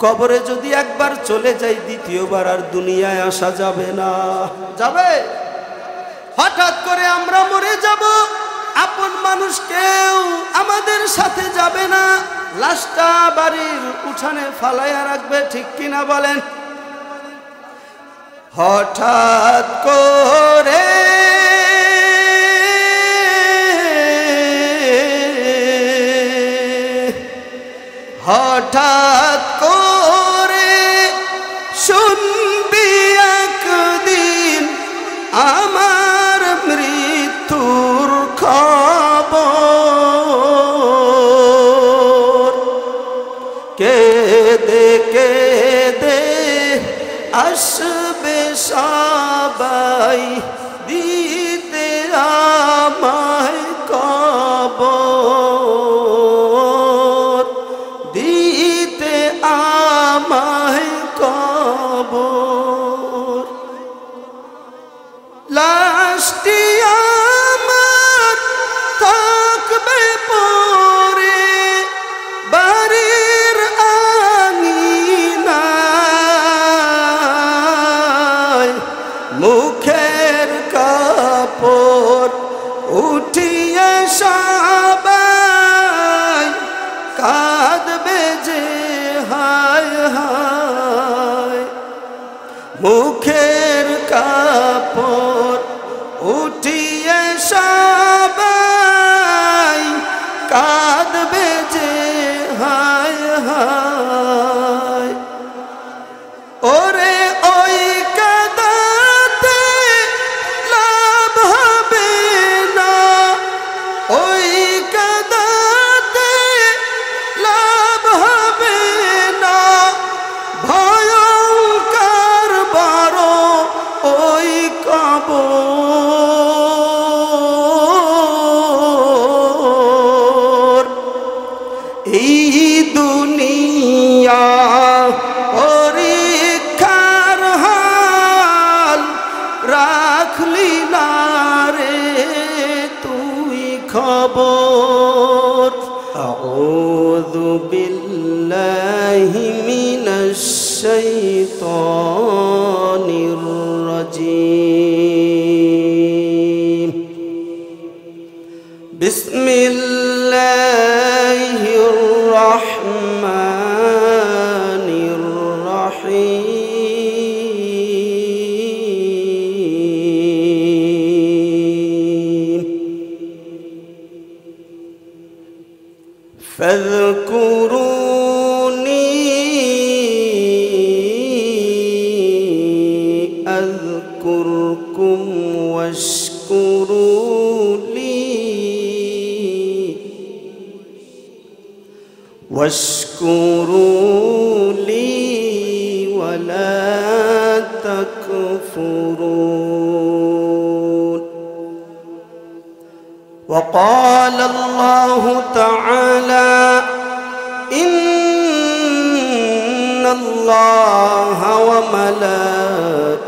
কবরে যদি একবার চলে যাই দ্বিতীয়বার আর দুনিয়ায় আসা যাবে না। যাবে? হঠাৎ করে আমরা মরে যাব, আপন মানুষ কেউ আমাদের সাথে যাবে না, লাশটা বাড়ির উঠানে ফালাইয়া রাখবে, ঠিক কিনা বলেন? হঠাৎ করে হঠাৎ করে শুনবি একদিন আমার মৃত্যুর খবর। কেঁদে কেঁদে আসবে সবাই দিতে আমায় কবর, দিতে আমায় কবর। লাশটি আমার থাকবে পরে বাড়ির আঙিনায়, মুখের কাপড় উঠিয়ে সবাই কাঁদবে যে হায় হায়। মুখের কাপড় উঠিয়ে সবাই কাঁদবে যে হায় হায়। ওরে ওই কাঁদাতে লাভ হবে না, ওই কাঁদাতে লাভ হবে না, ভয়ঙ্কর বড় ওই কবর। এই দুনিয়া পরীক্ষার হাল রাখলি না রে তুই খবর। আউযু বিল্লাহি মিনাশ শাইতানির রাজীম। বিসমিল্লাহির রহমানির রহিম। ফাযকুরুনি আযকুরকুম ওয়াশকুরু লি واشكروا لي ولا تكفرون. وقال الله تعالى إن الله وملائكته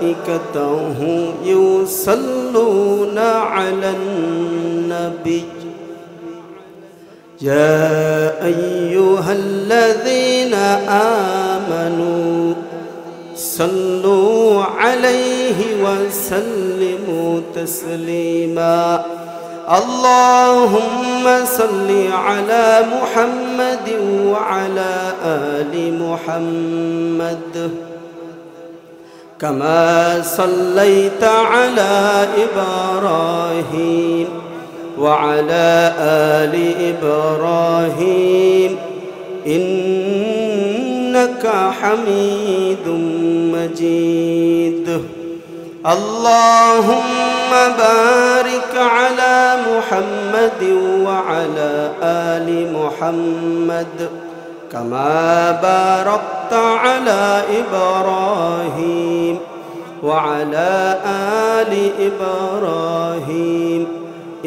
يصلون على النبي يا أيها الذين آمنوا صلوا عليه وسلموا تسليما. اللهم صل على محمد وعلى آل محمد كما صليت على إبراهيم وعلى آل إبراهيم إنك حميد مجيد. اللهم بارك على محمد وعلى آل محمد كما باركت على إبراهيم وعلى آل إبراهيم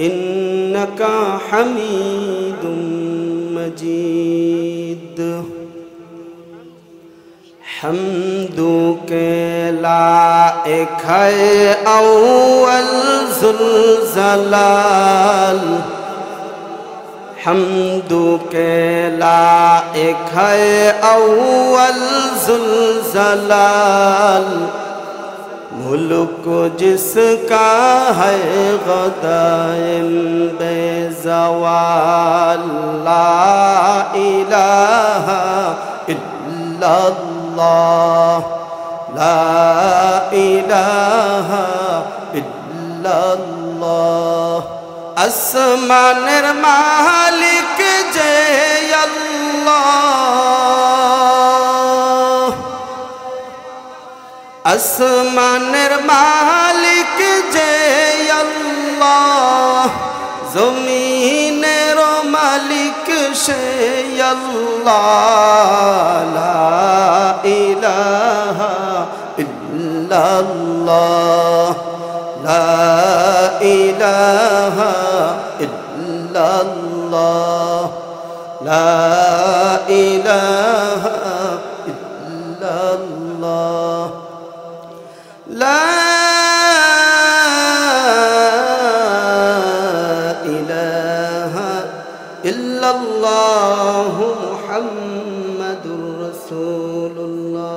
إنك حميد مجيد. حمد کے لائق ہے اول ذوالجلال، हमदू के लायक है अव्वल ज़ुलज़लाल, मुल्क जिसका है ग़दाइम बेज़वाल। ला इलाहा इल्लल्लाह, ला इलाहा इल्लल्लाह। আসমানের মালিক যে আল্লাহ, আসমানের মালিক যে আল্লাহ, জমিনের মালিক সে আল্লাহ। লা ইলাহা ইল্লাল্লাহ, লা ইলাহা ইল্লাল্লাহ, লা ইলাহা ইল্লাল্লাহ, লা ইলাহা ইল্লাল্লাহ মুহাম্মাদুর রাসূলুল্লাহ।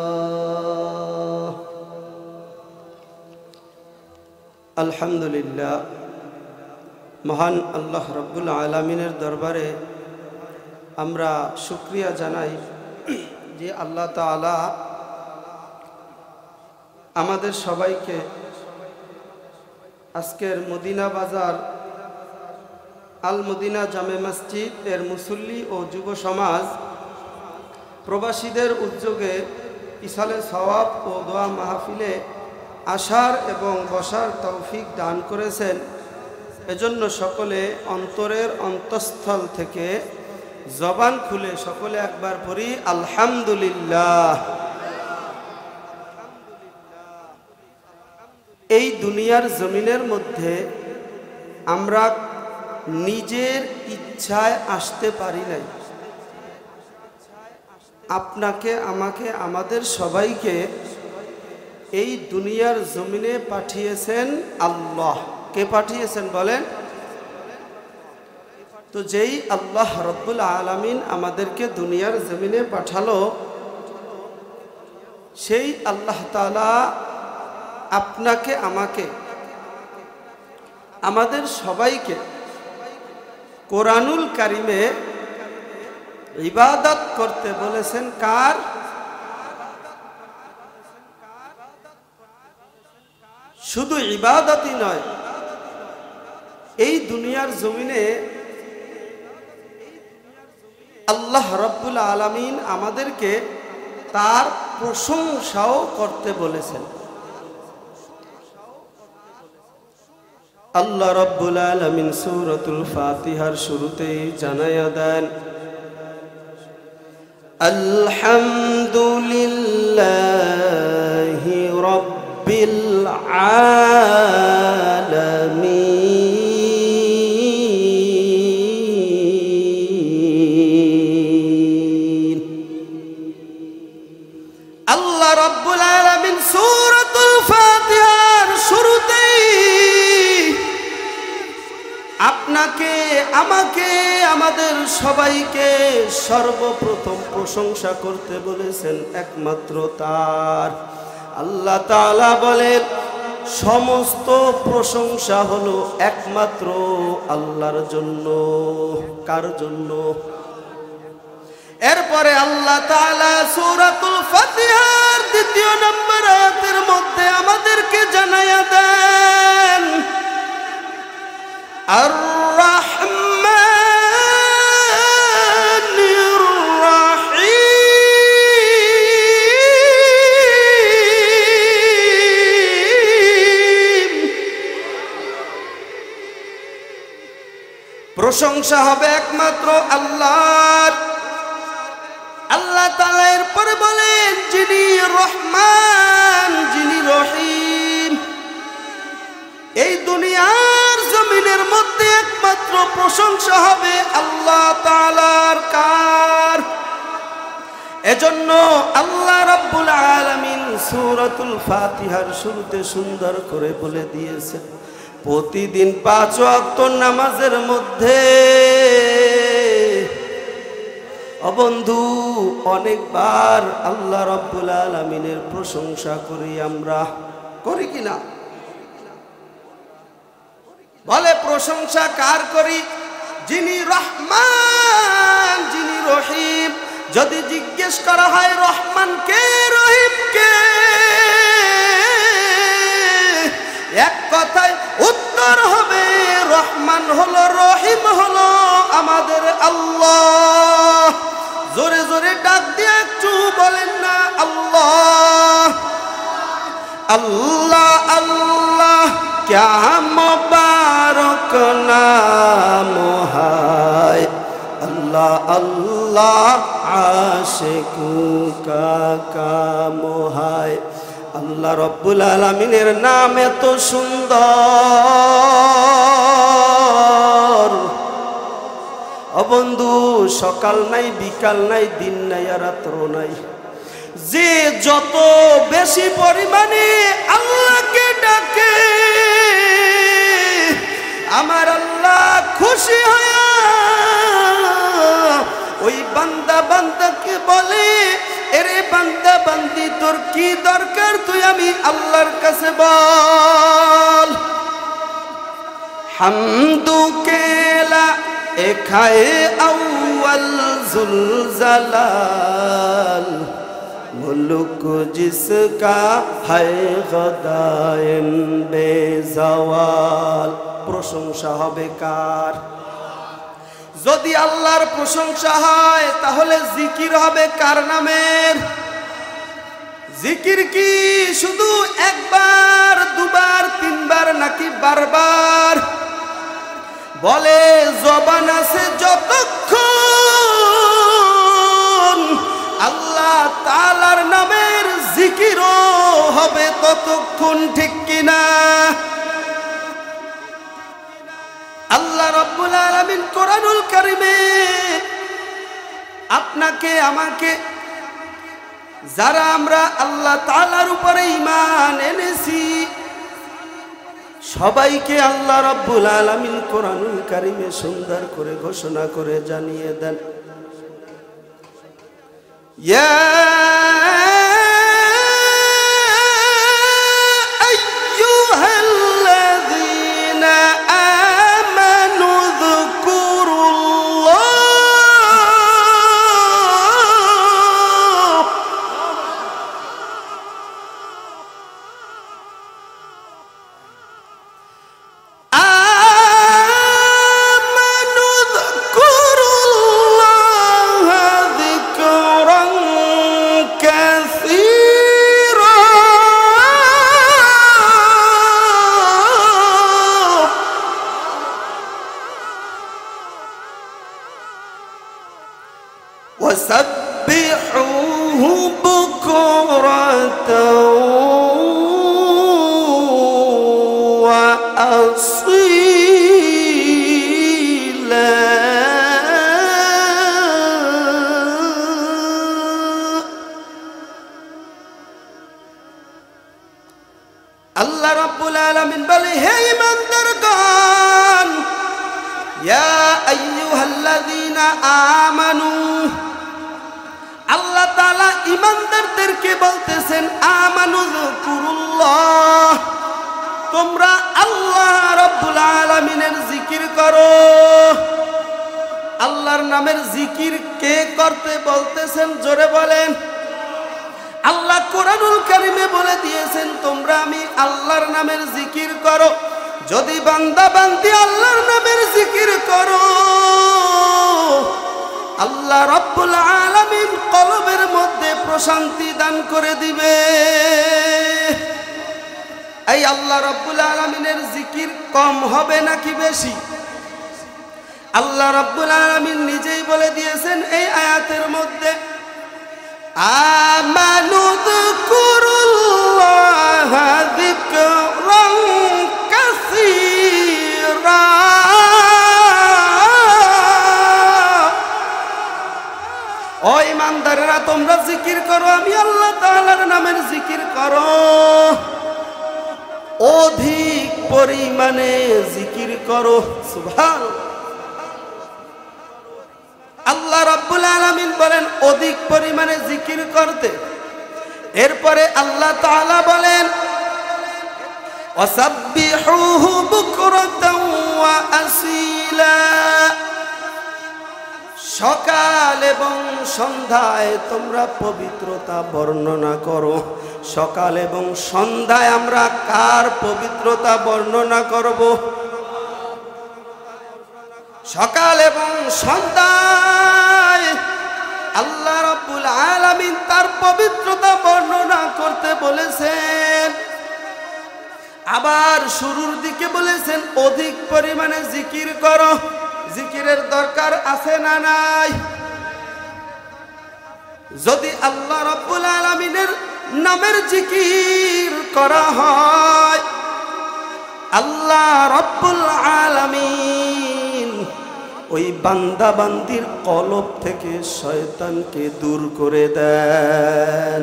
আলহামদুলিল্লাহ, মহান আল্লাহ রব্বুল আলামিনের দরবারে আমরা শুকরিয়া জানাই যে আল্লাহ তাআলা আমাদের সবাইকে আজকের মদিনা বাজার আল মদিনা জামে মসজিদ এর মুসল্লি ও যুব সমাজ প্রবাসীদের উদ্যোগে ইসালে সওয়াব ও দোয়া মাহফিলে আসার এবং বসার তৌফিক দান করেছেন। এজন্য সকলে অন্তরের অন্তঃস্থল থেকে জবান খুলে সকলে একবার পড়ি আলহামদুলিল্লাহ। এই দুনিয়ার জমিনের মধ্যে আমরা নিজের ইচ্ছায় আসতে পারি নাই। আপনাকে, আমাকে, আমাদের সবাইকে এই দুনিয়ার জমিনে পাঠিয়েছেন আল্লাহ। কে পাঠিয়েছেন বলেন তো? যেই আল্লাহ রব্বুল আলামিন আমাদেরকে দুনিয়ার জমিনে পাঠালো, সেই আল্লাহ তাআলা আপনাকে, আমাকে, আমাদের সবাইকে কোরআনুল কারিমে ইবাদত করতে বলেছেন। কার? শুধু ইবাদতই নয়, এই দুনিয়ার জমিনে আল্লাহ রাব্বুল আলামিন আমাদেরকে তার প্রশংসাও করতে বলেছেন। আল্লাহ রাব্বুল আলামিন সূরাতুল ফাতিহার শুরুতেই জানায়া দেন, আলহামদুলিল্লাহি রাব্বিল আলামিন। আল্লাহ রাব্বুল আলামিন সূরাতুল ফাতিহার শুরুতেই আপনাকে, আমাকে, আমাদের সবাইকে সর্বপ্রথম প্রশংসা করতে বলেছেন একমাত্র তার। আল্লাহ তাআলা বলেন, সমস্ত প্রশংসা হলো একমাত্র আল্লাহর জন্য। কার জন্য? এরপরে আল্লাহ তাআলা সূরাতুল ফাতিহার ২য় নম্বর আয়াতের মধ্যে আমাদেরকে জানায়া দেন, আর-রাহমানির রাহিম। প্রশংসা হবে একমাত্র আল্লাহর। আল্লাহ তাআলা এরপরে বলেন, যিনি রহমান, যিনি রহিম। এই দুনিয়ার জমিনের মধ্যে একমাত্র প্রশংসা হবে আল্লাহ তাআলার। কার? এজন্য আল্লাহ রাব্বুল আলামিন সূরাতুল ফাতিহার শুরুতে সুন্দর করে বলে দিয়েছেন, প্রতিদিন 5 ওয়াক্ত নামাজের মধ্যে ও বন্ধু, অনেকবার আল্লাহ রাব্বুল আলামিনের প্রশংসা করি আমরা, করি কিনা? বলে প্রশংসা কার করি? যিনি রহমান, যিনি রহিম। যদি জিজ্ঞেস করা হয় রহমান কে, রহিম কে, এক কথায় উত্তর হবে রহমান হলো, রহিম হলো আমাদের আল্লাহ। জোরে জোরে ডাক দিয়ে একটু বলেন না আল্লাহ আল্লাহ আল্লাহ। क्या मुबारक नाम है अल्लाह अल्लाह, आशिकों का काम है। আল্লাহ রব্বুল আলামিনের নাম এত সুন্দর। ও বন্ধু, সকাল নাই, বিকাল নাই, দিন নাই আর রাত্র নাই, যে যত বেশি পরিমাণে আল্লাহকে ডাকে আমার আল্লাহ খুশি হয়ে ওই বান্দা বান্দাকে বলে, এরে বান্দা বান্দি তোর কি দরকার তুই আমি আল্লাহর কাছে বল। হামদু কেলা এ খায়ে আউয়াল জুলজালাল, মুলক জিসকা হায় গদায়েম বেজাওয়াল। প্রশংসা হবে কার? যদি আল্লাহর প্রশংসা হয় তাহলে জিকির হবে কার নামের? জিকির কি শুধু একবার, দুবার, তিনবার নাকি বারবার? বলে জবান আছে যতক্ষণ আল্লাহ তাআলার নামের জিকিরও হবে ততক্ষণ, ঠিক কিনা? আল্লাহ রাব্বুল আলামিন কোরআনুল কারীমে আপনাকে আমাকে, যারা আমরা আল্লাহ তাআলার উপরে ঈমান এনেছি, সবাইকে আল্লাহ রাব্বুল আলামিন কোরআনুল কারীমে সুন্দর করে ঘোষণা করে জানিয়ে দেন, ইয়া وسبحوه بكرة وأصيلا। আল্লাহ রাব্বুল আলামিন বলে, হে ঈমানদারগণ, ইয়া আইয়ুহাল্লাযীনা আমানু। আল্লাহ তাআলা ঈমানদারদেরকে বলতেছেন, আমানু যকুরুল্লাহ, তোমরা আল্লাহ রাব্বুল আলামিনের জিকির করো। আল্লাহর নামের জিকির কে করতে বলতেছেন? জোরে বলেন। আল্লাহ কোরআনুল কারীমে বলে দিয়েছেন, তোমরা আমি আল্লাহর নামের জিকির করো। যদি বান্দা বান্দি আল্লাহর নামের জিকির করো, আল্লাহ রাব্বুল আলামিন কলবের মধ্যে প্রশান্তি দান করে দিবে। এই আল্লাহ রাব্বুল আলামিনের জিকির কম হবে নাকি বেশি? আল্লাহ রাব্বুল আলামিন নিজেই বলে দিয়েছেন এই আয়াতের মধ্যে, আমানু যকুরুল্লাহ যিকরান কাসীরা। ও ঈমানদারেরা, তোমরা জিকির করো, আমি আল্লাহ তাআলার নামের জিকির করো, অধিক পরিমাণে জিকির করো। সুবহানাল্লাহ। আল্লাহ রাব্বুল আলামিন বলেন অধিক পরিমাণে জিকির করতে। এরপরে আল্লাহ তাআলা বলেন ওয়াসাব্বিহুহু বুকরাতাও ওয়া আসীলা, সকাল এবং সন্ধ্যায় তোমরা পবিত্রতা বর্ণনা করো। সকাল এবং সন্ধ্যায় আমরা কার পবিত্রতা বর্ণনা করব? সকাল এবং সন্ধ্যায় আল্লাহ রাব্বুল আলামিন তার পবিত্রতা বর্ণনা করতে বলেছেন। আবার শুরুর দিকে বলেছেন অধিক পরিমাণে জিকির করো। জিকিরের দরকার আছে না নাই? যদি আল্লাহ রাব্বুল আলামিনের নামের জিকির করা হয়, আল্লাহ রাব্বুল আলামিন ওই বান্দা বান্দির কলব থেকে শয়তানকে দূর করে দেন।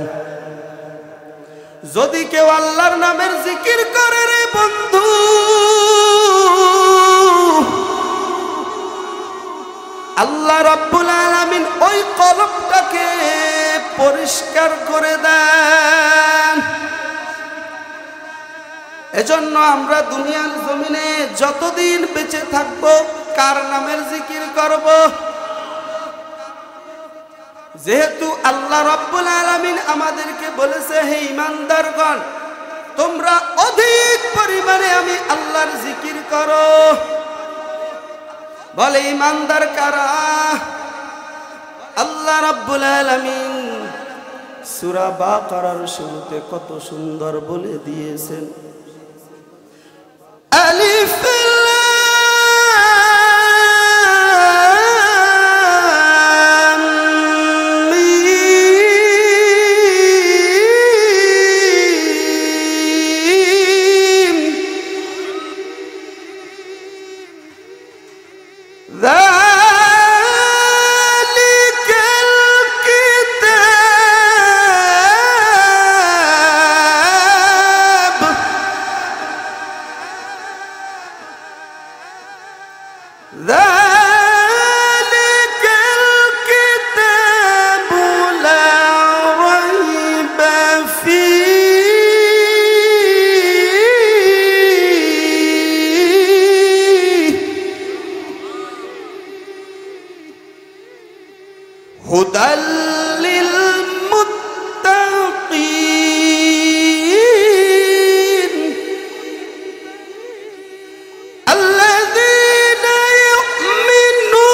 যদি কেউ আল্লাহর নামের জিকির করে রে বন্ধু, আল্লাহ রাব্বুল আলামিন ওই কলবটাকে পরিষ্কার করে দেন। এজন্য আমরা দুনিয়ার জমিনে যতদিন বেঁচে থাকব কার নামের জিকির করব? যেহেতু আল্লাহ রাব্বুল আলামিন আমাদেরকে বলেছে হে ঈমানদারগণ, তোমরা অধিক পরিমাণে আমি আল্লাহর জিকির করো। বলে ঈমানদার কারা? আল্লাহ রাব্বুল আলামিন সূরা বাকারার শুরুতে কত সুন্দর বলে দিয়েছেন, আলিফ هدى للمتقين الذين يؤمنون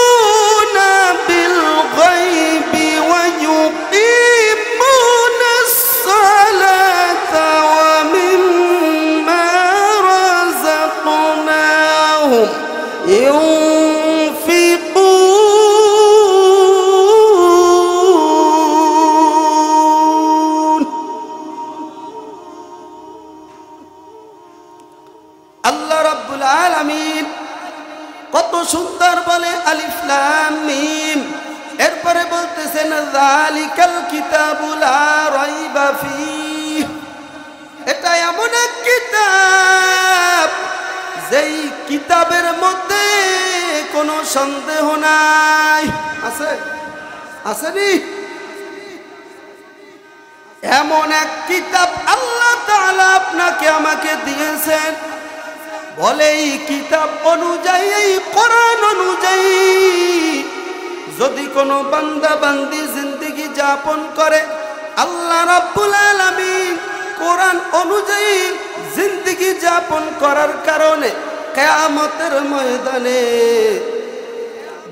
بالغيب ويقيمون الصلاة ومما رزقناهم কত সুন্দর বলে আলিফ লাম মিম। এরপরে বলতেছেন যালিকাল কিতাবু লা রাইবা ফীহ, এটা এমন এক কিতাব যেই কিতাবের মধ্যে কোনো সন্দেহ নাই। আছে? আসেনি? এমন এক কিতাব আল্লাহ তাআলা আপনাকে আমাকে দিয়েছেন। বলে এই কিতাব অনুযায়ী, এই কোরআন অনুযায়ী যদি কোনো বান্দা বান্দি জিন্দেগি যাপন করে, আল্লাহ রাব্বুল আলামিন কোরআন অনুযায়ী জিন্দেগি যাপন করার কারণে কিয়ামতের ময়দানে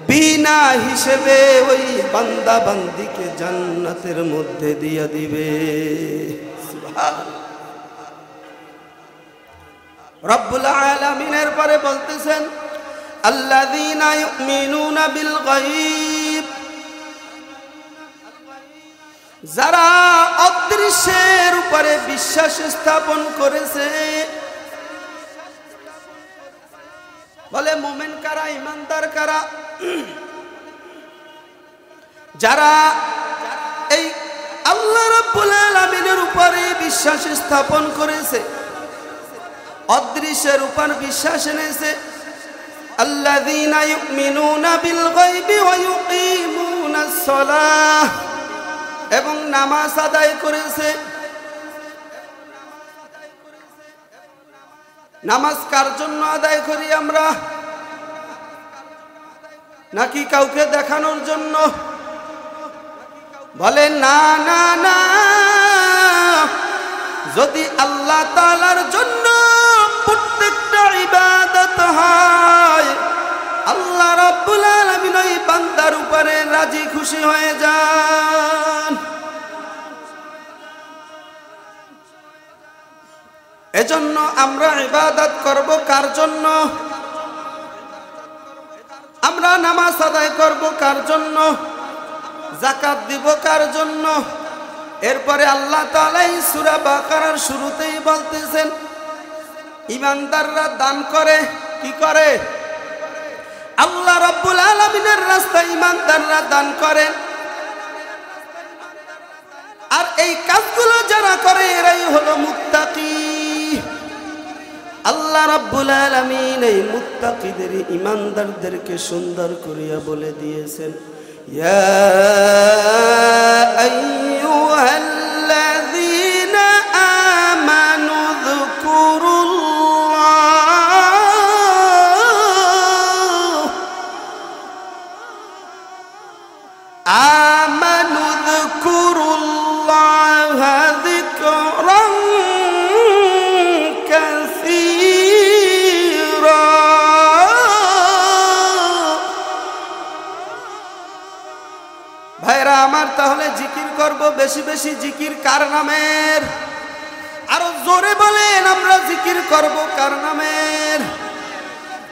বিনা হিসেবে ওই বান্দা বান্দিকে জান্নাতের মধ্যে দিয়ে দিবে। সুবহানাল্লাহ। রব্বুল আলামিনের পরে বলতেছেন আল্লাযীনা ইউমিনুনা বিল গায়ব, যারা অদৃশ্যের উপরে বিশ্বাস স্থাপন করেছে। বলে মুমিন কারা, ঈমানদার কারা? যারা এই আল্লাহ রাব্বুল আলামিনের উপরে বিশ্বাস স্থাপন করেছে, অদৃশ্যের উপর বিশ্বাস এনেছে, আল্লাযীনা ইউমিনুনা বিল গায়বি ওয়া ইউকিমুনাস সালাহ, এবং নামাজ আদায় করেছে। নামাজ কার জন্য আদায় করি আমরা? নাকি কাউকে দেখানোর জন্য? বলে না না না, যদি আল্লাহ তাআলার জন্য প্রত্যেকটা ইবাদত হয়, আল্লাহ রাব্বুল আলামিন ওই বান্দার উপরে রাজি খুশি হয়ে যান। এজন্য আমরা ইবাদত করব কার জন্য? আমরা নামাজ আদায় করব কার জন্য? যাকাত দিব কার জন্য? এরপরে আল্লাহ তাআলা এই সূরা বাকারার শুরুতেই বলতেছেন, ঈমানদাররা দান করে। কি করে? আল্লাহ রাব্বুল আলামিনের রাস্তায় ঈমানদাররা দান করে। আর এই কাজগুলো যারা করে এরাই হলো মুত্তাকি। আল্লাহ রাব্বুল আলামিন এই মুত্তাকিদের, ঈমানদারদেরকে সুন্দর করিয়া বলে দিয়েছেন, ইয়া আইয়ুহাল্লাযীনা আমানু যকুরুল্লাহা যিকরান কাসীরা। ভাইরা আমার, তাহলে জিকির করব বেশি বেশি। জিকির কার নামের? আরো জোরে বলেন, আমরা জিকির করব কার নামের?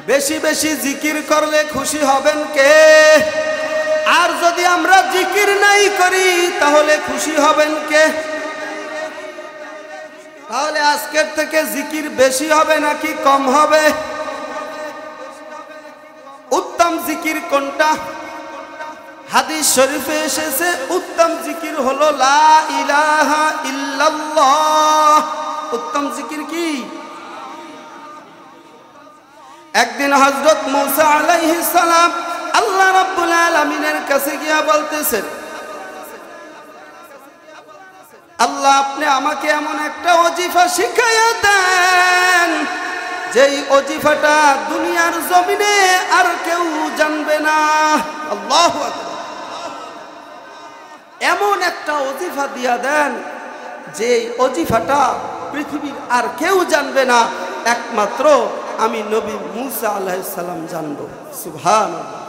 বেশি বেশি জিকির করলে খুশি হবেন কে? আর যদি আমরা জিকির নাই করি তাহলে খুশি হবেন কে? তাহলে আজকের থেকে জিকির বেশি হবে নাকি কম হবে? উত্তম জিকির কোনটা? হাদিস শরীফে এসেছে উত্তম জিকির হলো লা ইলাহা ইল্লাল্লাহ। উত্তম জিকির কি? একদিন হযরত মূসা আলাইহিস সালাম আল্লাহ রাব্বুল আলামিনের কাছে গিয়া বলতেছেন, আল্লাহ আপনি আমাকে এমন একটা ওজিফা শিখাইয়া দেন যেই ওজিফাটা দুনিয়ার জমিনে আর কেউ জানবে না। আল্লাহু আকবার। এমন একটা ওজিফা দিয়া দেন যেই ওজিফাটা পৃথিবীর আর কেউ জানবে না, একমাত্র আমি নবী মূসা আলাইহিস সালাম জানব। সুবহানাল্লাহ।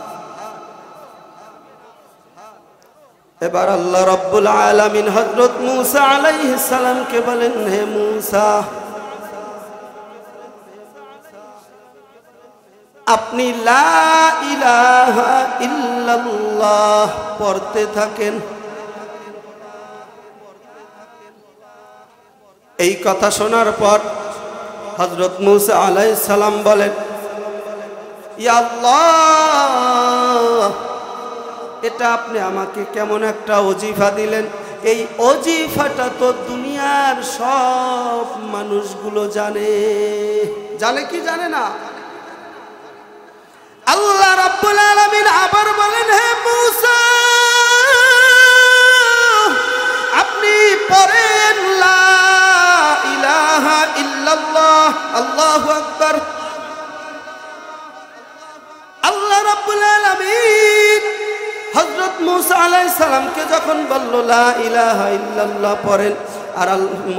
এবার আল্লাহ রাব্বুল আলামিন হযরত মূসা আলাইহিস সালামকে বলেন, হে মূসা, আপনি লা ইলাহা ইল্লাল্লাহ পড়তে থাকেন। এই কথা শোনার পর হযরত মূসা আলাইহিস সালাম বলেন, ইয়া আল্লাহ, এটা আপনি আমাকে কেমন একটা ওজিফা দিলেন? এই ওজিফাটা তো দুনিয়ার সব মানুষগুলো জানে। জানে কি জানে না? আল্লাহ রাব্বুল আলামিন আবার বলেন, হে মূসা, আপনি পড়েন লা ইলাহা ইল্লাল্লাহ। আল্লাহু আকবার। আল্লাহ রাব্বুল আলামিন হযরত মূসা আলাইহিস সালামকে যখন বলল লা ইলাহা ইল্লাল্লাহ পড়েন, আর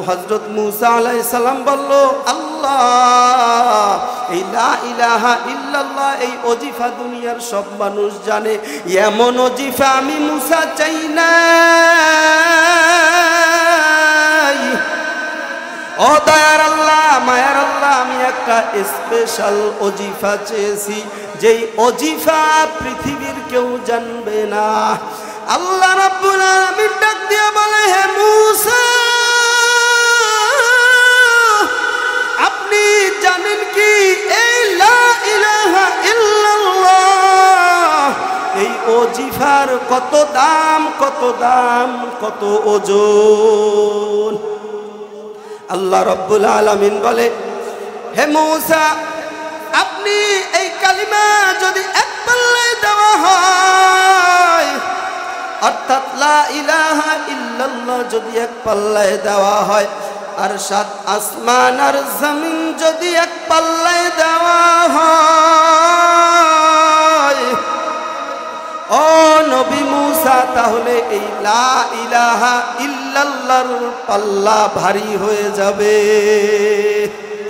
হযরত মূসা আলাইহিস সালাম বলল, আল্লাহ এই লা ইলাহা ইল্লাল্লাহ এই ওজিফা দুনিয়ার সব মানুষ জানে, এমন ওজিফা আমি মূসা চাই না। ও দয়ার আল্লাহ, মায়ার আল্লাহ, আমি একটা স্পেশাল ওজিফা চেয়েছি, যেই ওজিফা পৃথিবীর কেউ জানবে না। আল্লাহ রাব্বুল আলামিন ডাক দিয়ে বলে, হে মূসা, আপনি জানেন কি এই লা ইলাহা ইল্লাল্লাহ এই ওজিফার কত দাম, কত দাম, কত ওজন? আল্লাহ রাব্বুল আলামিন বলে, হে মূসা, আপনি এই কালিমা যদি এক পাল্লায় দেওয়া হয়, অর্থাৎ লা ইলাহা ইল্লাল্লাহ যদি এক পাল্লায় দেওয়া হয়, আর সাত আসমান আর জমিন যদি এক পাল্লায় দেওয়া হয়, ও নবী মুসা, তাহলে এই লা ইলাহা ইল্লাল্লাহর পাল্লা ভারী হয়ে যাবে।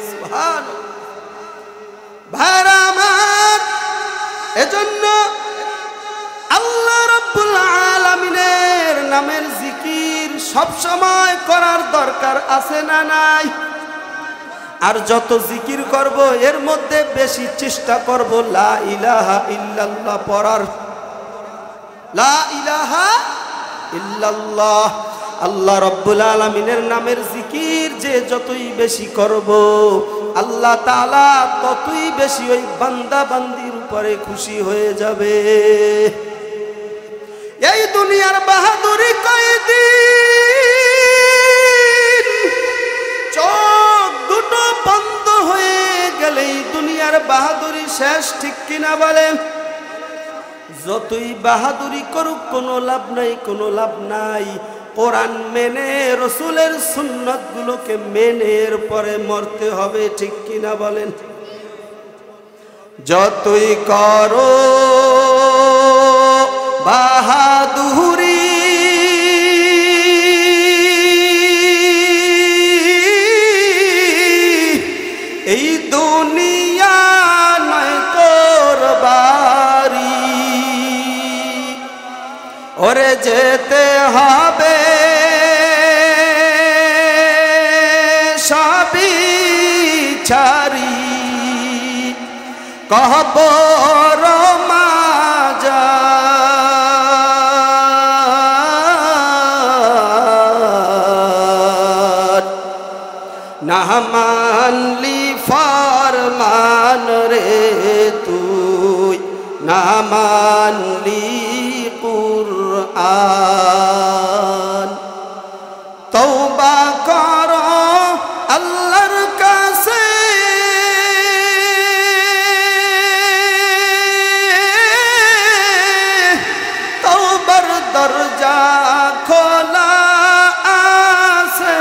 সুবহানাল্লাহ। ভাইরা আমার, এজন্য আল্লাহ রাব্বুল আলামিনের নামের জিকির সব সময় করার দরকার আছে না নাই? আর যত জিকির করব এর মধ্যে বেশি চেষ্টা করব লা ইলাহা ইল্লাল্লাহ পড়ার। লা ইলাহা ইল্লাল্লাহ, আল্লাহ রাব্বুল আলামিনের নামের জিকির যে যতই বেশি করব, আল্লাহ তাআলা ততই বেশি ওই বান্দা বান্দির উপরে খুশি হয়ে যাবে। এই দুনিয়ার বাহাদুরি কয়দিন, চোখ দুটো বন্ধ হয়ে গেলে এই দুনিয়ার বাহাদুরি শেষ, ঠিক কিনা বলেন? যতই বাহাদুরি করুক কোনো লাভ নাই, কোনো লাভ নাই। কোরআন মেনে, রসুলের সুন্নাত গুলোকে মেনে এরপরে মরতে হবে, ঠিক কিনা বলেন? যতই করো বাহাদুরি, এই দুনিয়া নয় তোর বাড়ি, ওরে যেতে হবে সবই ছাড়ি, কবর মাজার, না মানলি ফরমান রে তুই, না মানলি কুরআন। তওবা করো আল্লাহর কাছে, তওবার দরজা খোলা আছে,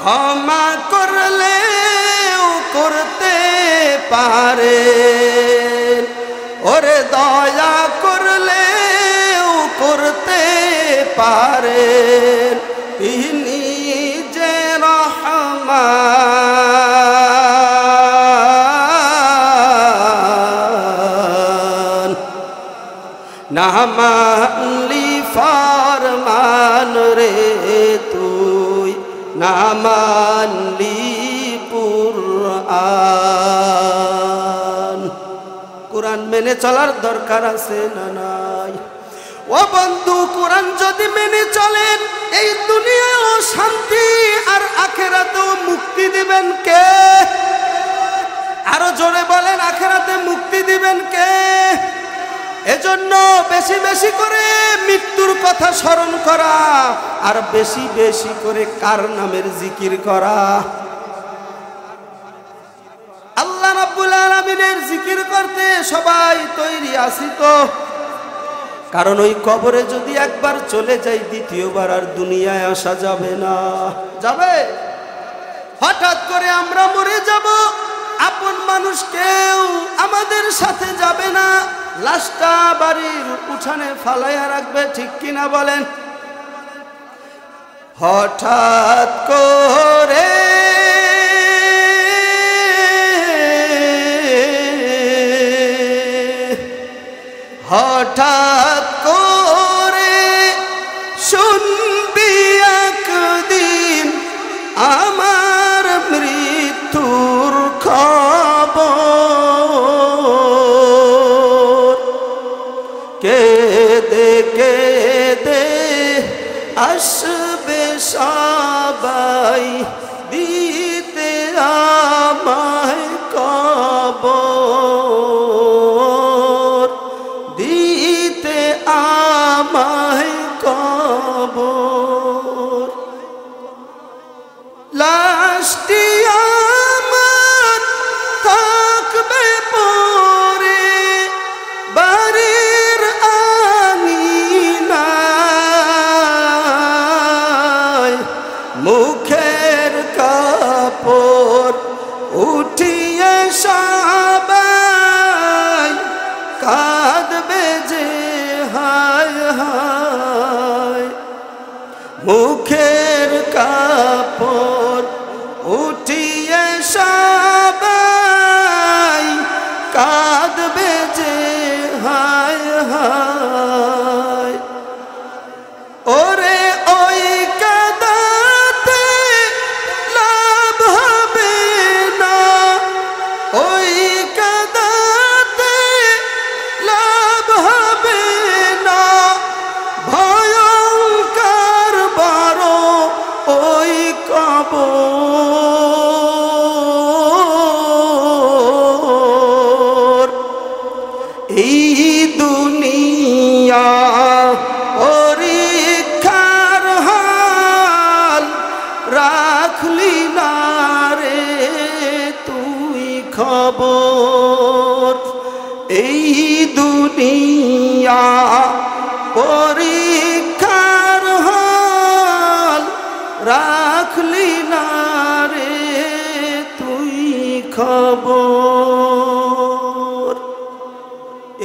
ক্ষমা করলেও করতে পারে, ওরে দয়া করলেও করতে পারেন, তিনি যে রহমান। না মানলি ফরমান রে তুই, না মানলি কুরআন। কোরআন মেনে চলার দরকার আছে না নাই? ও বন্ধু, কোরআন যদি মেনে চলেন এই দুনিয়াও শান্তি আর আখিরাতেও মুক্তি দিবেন কে? আরো জোরে বলেন, আখিরাতে মুক্তি দিবেন কে? এজন্য বেশি বেশি করে মৃত্যুর কথা স্মরণ করা, আর বেশি বেশি করে কার নামের জিকির করা? আল্লাহ রাব্বুল আলামিনের জিকির করতে সবাই তৈরি আছি তো? কারণ ওই কবরে যদি একবার চলে যাই, দ্বিতীয়বার আর দুনিয়ায় আসা যাবে না। যাবে? হঠাৎ করে আমরা মরে যাব, আপন মানুষ কেউ আমাদের সাথে যাবে না, লাশটা বাড়ির উঠানে ফালাইয়া রাখবে, ঠিক কিনা বলেন? হঠাৎ করে হঠাৎ করে শুনবি একদিন আমার মৃত্যুর খবর, কেঁদে কেঁদে আসবে সবাই দিতে আমায় কবর, দিতে আমায় কবর। লাশটি আমার মুখের কাপড় উঠিয়ে সবাই কাঁদবে যে হায় হায়। ওরে ওই কাঁদাতে লাভ হবে না, ওই কাঁদাতে লাভ হবে না, ভয়ঙ্কর বড় ওই কবর। এই দুনিয়া পরীক্ষার হাল, রাখলি না রে তুই খবর। এই দুনিয়া পরীক্ষার হাল, রাখলি না রে তুই খবর।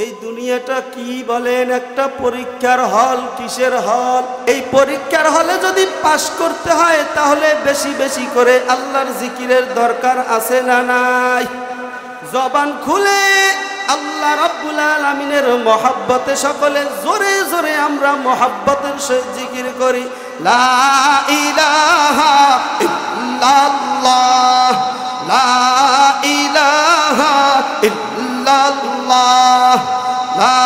এই দুনিয়াটা কি বলেন, একটা পরীক্ষার হল। কিসের হল? এই পরীক্ষার হলে যদি পাশ করতে হয় তাহলে বেশি বেশি করে আল্লাহর জিকিরের দরকার আছে না নাই? জবান খুলে আল্লাহ রাব্বুল আলামিনের মহব্বতে সকলে জোরে জোরে আমরা মহব্বতের সহিত জিকির করি, লা ইলাহা ইল্লাল্লাহ, লা ইলাহা ইল্লাল্লাহ, লা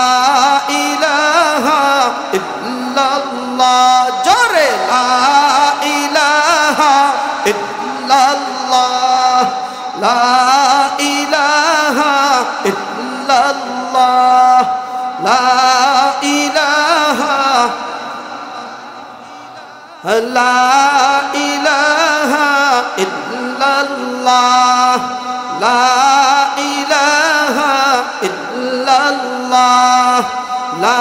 ইলাহা ইল্লাল্লাহ। জোরে লা ইলাহা ইল্লাল্লাহ, লা ইলাহা ইল্লাল্লাহ, লা ইলাহা, লা ইলাহা ইল্লাল্লাহ, লা ইলাহা ইল্লাল্লাহ, লা